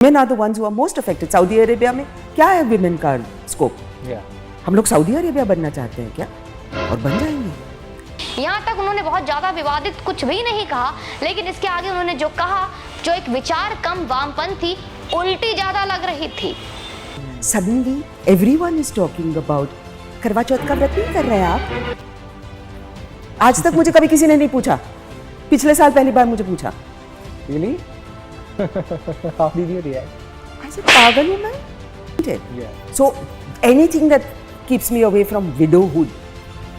Women are the ones who are most affected. Saudi Arabia में क्या है women का स्कोप? हम लोग सऊदी अरेबिया बनना चाहते हैं क्या? और बन जाएंगे। यहाँ तक उन्होंने बहुत ज्यादा विवादित कुछ भी नहीं कहा, लेकिन इसके आगे उन्होंने जो कहा, जो एक विचार कम वामपंथी उल्टी ज्यादा लग रही थी। Suddenly everyone is talking about करवा चौथ का व्रत नहीं कर रहे हैं आप? आज तक मुझे कभी किसी ने नहीं पूछा। पिछले साल पहली बार मुझे पूछा। Really? How did you react? I said, पागल हूँ मैं? Yeah. So anything that keeps me away from widowhood.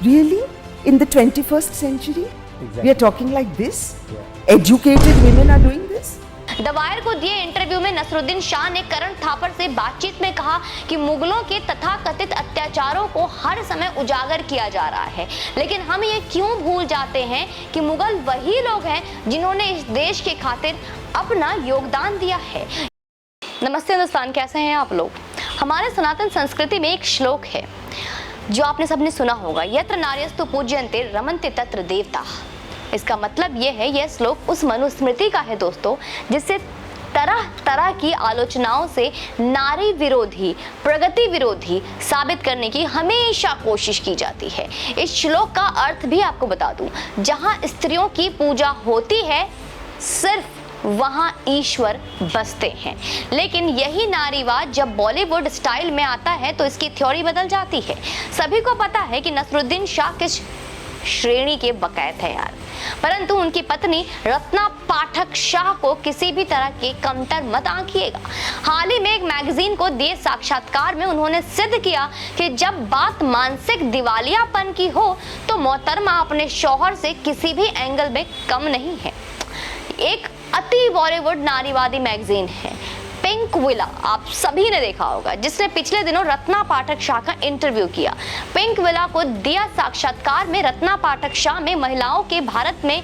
Really? In the 21st century? Exactly. We are talking like this? Yeah. Educated women are doing this? The wire को दिए interview में नसरुद्दीन शाह ने करण थापर से बातचीत में कहा कि मुगलों के तथाकथित अत्याचारों को हर समय उजागर किया जा रहा है, लेकिन हम ये क्यों भूल जाते हैं कि मुगल वही लोग हैं जिन्होंने इस देश के खातिर अपना योगदान दिया है। नमस्ते हिंदुस्तान, कैसे हैं आप लोग? हमारे सनातन संस्कृति में एक श्लोक है जो आपने सबने सुना होगा, यत्र नार्यस्तु पूज्यन्ते रमन्ते तत्र देवता। इसका मतलब ये है, यह श्लोक उस मनुस्मृति का है दोस्तों, जिससे तरह तरह की आलोचनाओं से नारी विरोधी, प्रगति विरोधी साबित करने की हमेशा कोशिश की जाती है। इस श्लोक का अर्थ भी आपको बता दूं, जहां स्त्रियों की पूजा होती है सिर्फ वहां ईश्वर बसते हैं। लेकिन यही नारीवाद जब बॉलीवुड स्टाइल में आता है तो इसकी थ्योरी बदल जाती है। सभी को पता है कि नसरुद्दीन शाह किस श्रेणी के बकायत है यार, परंतु उनकी पत्नी रत्ना पाठक शाह को किसी भी तरह के कमतर मत आंकिएगा। हाल ही में एक मैगजीन को दिए साक्षात्कार में उन्होंने सिद्ध किया कि जब बात मानसिक दिवालियापन की हो तो मोहतरमा अपने शौहर से किसी भी एंगल में कम नहीं है। एक अति बॉलीवुड नारीवादी मैगजीन है पिंक विला, आप सभी ने देखा होगा, जिसने पिछले दिनों रत्ना पाठक शाह का इंटरव्यू किया। पिंक विला को दिया साक्षात्कार में रत्ना पाठक शाह में महिलाओं के भारत में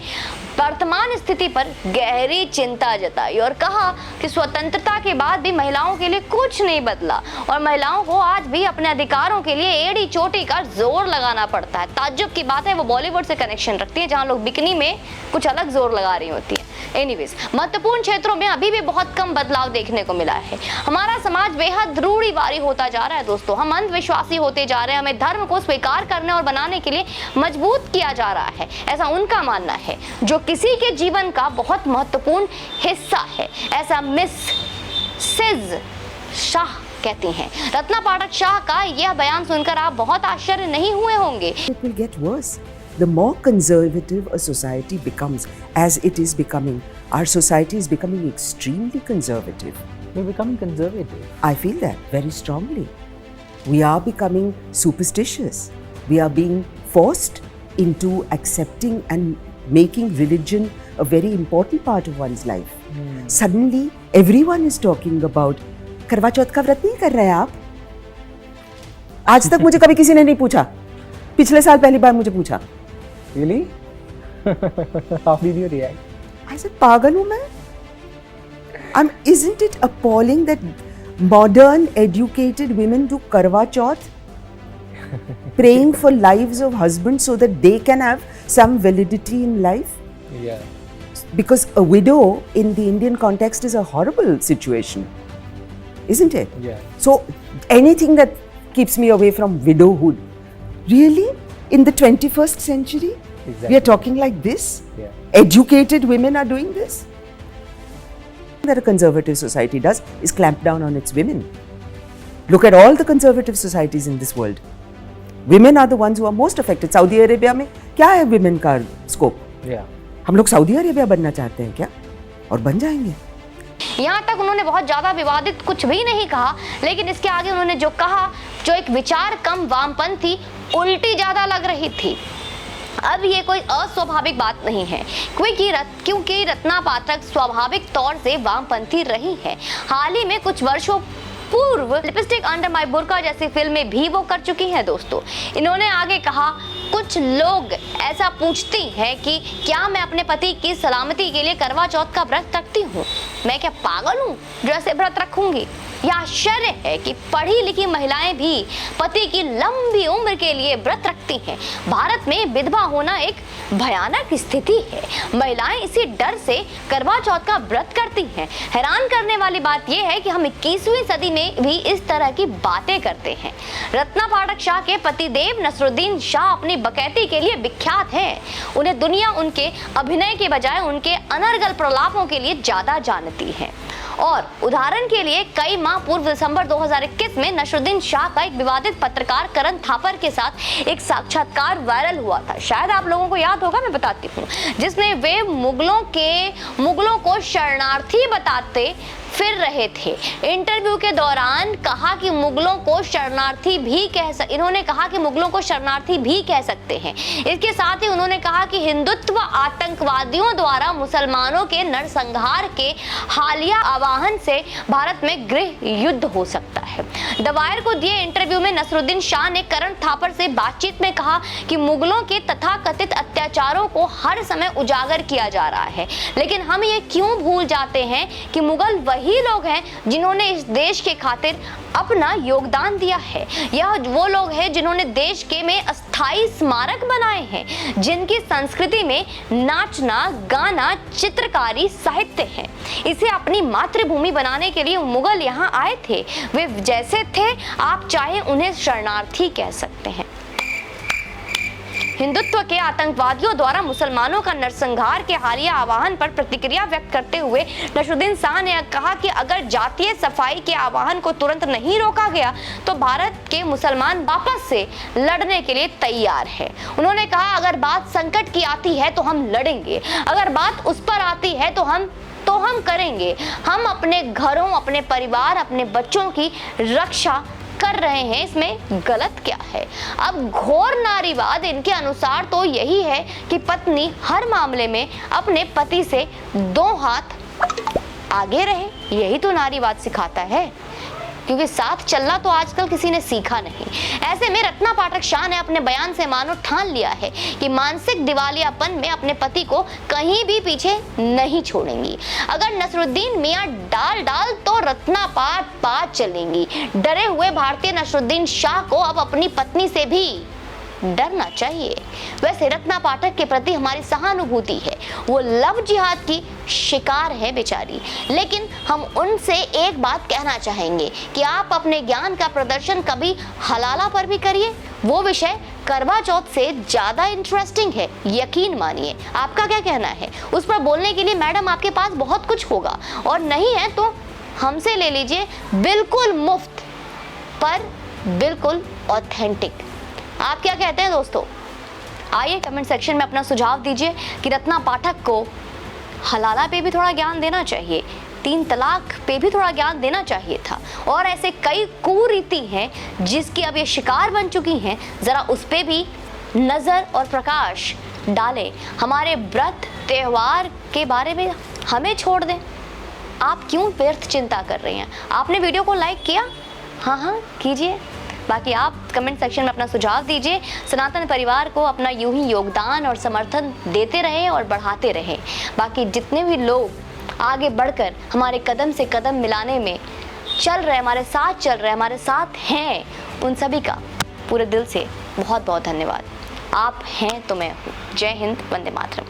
वर्तमान स्थिति पर गहरी चिंता जताई और कहा कि स्वतंत्रता के बाद भी महिलाओं के लिए कुछ नहीं बदला और महिलाओं को आज भी अपने अधिकारों के लिए एड़ी चोटी का जोर लगाना पड़ता है। ताज्जुब की बात है, वो बॉलीवुड से कनेक्शन रखती है, जहां लोग बिकनी में कुछ अलग जोर लगा रही होती है। एनीवेज, महत्वपूर्ण क्षेत्रों में अभी भी बहुत कम बदलाव देखने को मिला है। हमारा समाज बेहद रूढ़िवादी होता जा रहा है दोस्तों, हम अंधविश्वासी होते जा रहे हैं, हमें धर्म को स्वीकार करने और बनाने के लिए मजबूत किया जा रहा है, ऐसा उनका मानना है, जो किसी के जीवन का बहुत महत्वपूर्ण हिस्सा है, ऐसा मिसेज शाह कहती हैं। रत्ना पाठक शाह का यह बयान सुनकर आप बहुत आश्चर्य नहीं हुए होंगे। It will get worse. The more conservative a society becomes, as it is becoming, our society is becoming extremely conservative. We're becoming conservative. I feel that very strongly. We are becoming superstitious. We are being forced into accepting and making religion a very important part of one's life. Suddenly, everyone is talking about करवा चौथ का व्रत नहीं कर रहे हैं आप? आज तक मुझे कभी किसी ने नहीं पूछा। पिछले साल पहली बार मुझे पूछा। Really? How did you react? I said, पागल हूँ मैं? Isn't it appalling that modern educated women do karwa chauth, praying for lives of husbands so that they can have some validity in life? Yeah. Because a widow in the Indian context is a horrible situation, isn't it? Yeah. So anything that keeps me away from widowhood. Really? In the 21st century? Exactly. We are talking like this? Yeah. Educated women are doing this? That a conservative society does is clamp down on its women. Look at all the conservative societies in this world. Women are the ones who are most affected. Saudi Arabia में क्या है women का scope? Yeah. हम लोग Saudi Arabia बनना चाहते हैं क्या? और बन जाएंगे। यहाँ तक उन्होंने बहुत ज्यादा विवादित कुछ भी नहीं कहा, लेकिन इसके आगे उन्होंने जो कहा, जो एक विचार कम वामपंथी उल्टी ज्यादा लग रही थी। अब ये कोई अस्वाभाविक बात नहीं है, क्योंकि रत्ना पाठक स्वाभाविक तौर से वामपंथी रही है। हाल ही में कुछ वर्षों पूर्व लिपस्टिक अंडर माय बुर्का जैसी फिल्में भी वो कर चुकी हैं दोस्तों। इन्होंने आगे कहा, कुछ लोग ऐसा पूछती हैं कि क्या मैं अपने पति की सलामती के लिए करवा चौथ का व्रत रखती हूँ? मैं क्या पागल हूँ जो ऐसे व्रत रखूंगी? यह आश्चर्य है कि पढ़ी लिखी महिलाएं भी पति की लंबी उम्र के लिए व्रत रखती हैं। भारत में विधवा होना एक भयानक स्थिति है। महिलाएं इसी डर से करवा चौथ का व्रत करती हैं। हैरान करने वाली बात यह है कि हम 21वीं सदी में भी इस तरह की बातें करते हैं। रत्ना पाठक शाह के पतिदेव नसरुद्दीन शाह अपनी बकैती के लिए विख्यात हैं। उन्हें दुनिया उनके अभिनय के बजाय उनके अनर्गल प्रलापों के लिए ज्यादा जानती है। और उदाहरण के लिए कई माह पूर्व दिसंबर 2021 में नसरुद्दीन शाह का एक विवादित पत्रकार करण थापर के साथ एक साक्षात्कार वायरल हुआ था। शायद आप लोगों को याद होगा, मैं बताती हूँ, जिसमें वे मुगलों को शरणार्थी बताते फिर रहे थे। इंटरव्यू के दौरान कहा कि मुगलों को शरणार्थी भी इन्होंने कहा कि मुगलों को शरणार्थी भी कह सकते हैं। इसके साथ ही उन्होंने कहा कि हिंदुत्व आतंकवादियों द्वारा मुसलमानों के नरसंहार के हालिया आह्वान से भारत में गृह युद्ध हो सकता है। द वायर को दिए इंटरव्यू में नसरुद्दीन शाह ने करण थापर से बातचीत में कहा कि मुगलों के तथाकथित अत्याचारों को हर समय उजागर किया जा रहा है, लेकिन हम ये क्यों भूल जाते हैं कि मुगल वही लोग हैं जिन्होंने इस देश के खातिर अपना योगदान दिया है। यह वो लोग हैं जिन्होंने देश के में अस्थायी स्मारक बनाए हैं, जिनकी संस्कृति में नाचना, गाना, चित्रकारी, साहित्य है। इसे अपनी मातृभूमि बनाने के लिए मुगल यहाँ आए थे। वे जैसे थे, आप चाहे उन्हें शरणार्थी कह सकते हैं। हिंदुत्व के आतंकवादियों द्वारा मुसलमानों का नरसंहार के हालिया आह्वान पर प्रतिक्रिया व्यक्त करते हुए नसरुद्दीन शाह ने कहा कि अगर जातीय सफाई के आह्वान को तुरंत नहीं रोका गया तो भारत के मुसलमान वापस से लड़ने के लिए तैयार है। उन्होंने कहा, अगर बात संकट की आती है तो हम लड़ेंगे, अगर बात उस पर आती है तो हम करेंगे। हम अपने घरों, अपने परिवार, अपने बच्चों की रक्षा कर रहे हैं, इसमें गलत क्या है? अब घोर नारीवाद इनके अनुसार तो यही है कि पत्नी हर मामले में अपने पति से 2 हाथ आगे रहे। यही तो नारीवाद सिखाता है, क्योंकि साथ चलना तो आजकल किसी ने सीखा नहीं। ऐसे में रत्ना पाठक शाह ने अपने बयान से मानो ठान लिया है कि मानसिक दिवालियापन में अपने पति को कहीं भी पीछे नहीं छोड़ेंगी। अगर नसरुद्दीन मियां डाल तो रत्ना पाठ चलेंगी। डरे हुए भारतीय नसरुद्दीन शाह को अब अपनी पत्नी से भी डरना चाहिए। वैसे रत्ना पाठक के प्रति हमारी सहानुभूति है। वो लव जिहाद की शिकार है बेचारी, लेकिन हम उनसे एक बात कहना चाहेंगे कि आप अपने ज्ञान का प्रदर्शन कभी हलाला पर भी करिए। वो विषय करवा चौथ से ज्यादा इंटरेस्टिंग है, यकीन मानिए। आपका क्या कहना है? उस पर बोलने के लिए मैडम आपके पास बहुत कुछ होगा, और नहीं है तो हमसे ले लीजिए, बिल्कुल मुफ्त पर बिल्कुल ऑथेंटिक। आप क्या कहते हैं दोस्तों? आइए कमेंट सेक्शन में अपना सुझाव दीजिए कि रत्ना पाठक को हलाला पे भी थोड़ा ज्ञान देना चाहिए, 3 तलाक पे भी थोड़ा ज्ञान देना चाहिए था, और ऐसे कई कुरीति हैं जिसकी अब ये शिकार बन चुकी हैं, जरा उस पे भी नज़र और प्रकाश डालें। हमारे व्रत त्योहार के बारे में हमें छोड़ दें। आप क्यों व्यर्थ चिंता कर रही हैं? आपने वीडियो को लाइक किया? हाँ कीजिए। बाकी आप कमेंट सेक्शन में अपना सुझाव दीजिए। सनातन परिवार को अपना यूं ही योगदान और समर्थन देते रहें और बढ़ाते रहें। बाकी जितने भी लोग आगे बढ़कर हमारे कदम से कदम मिलाने में चल रहे, हमारे साथ चल रहे, हमारे साथ हैं, उन सभी का पूरे दिल से बहुत बहुत धन्यवाद। आप हैं तो मैं हूँ। जय हिंद, वंदे मातरम।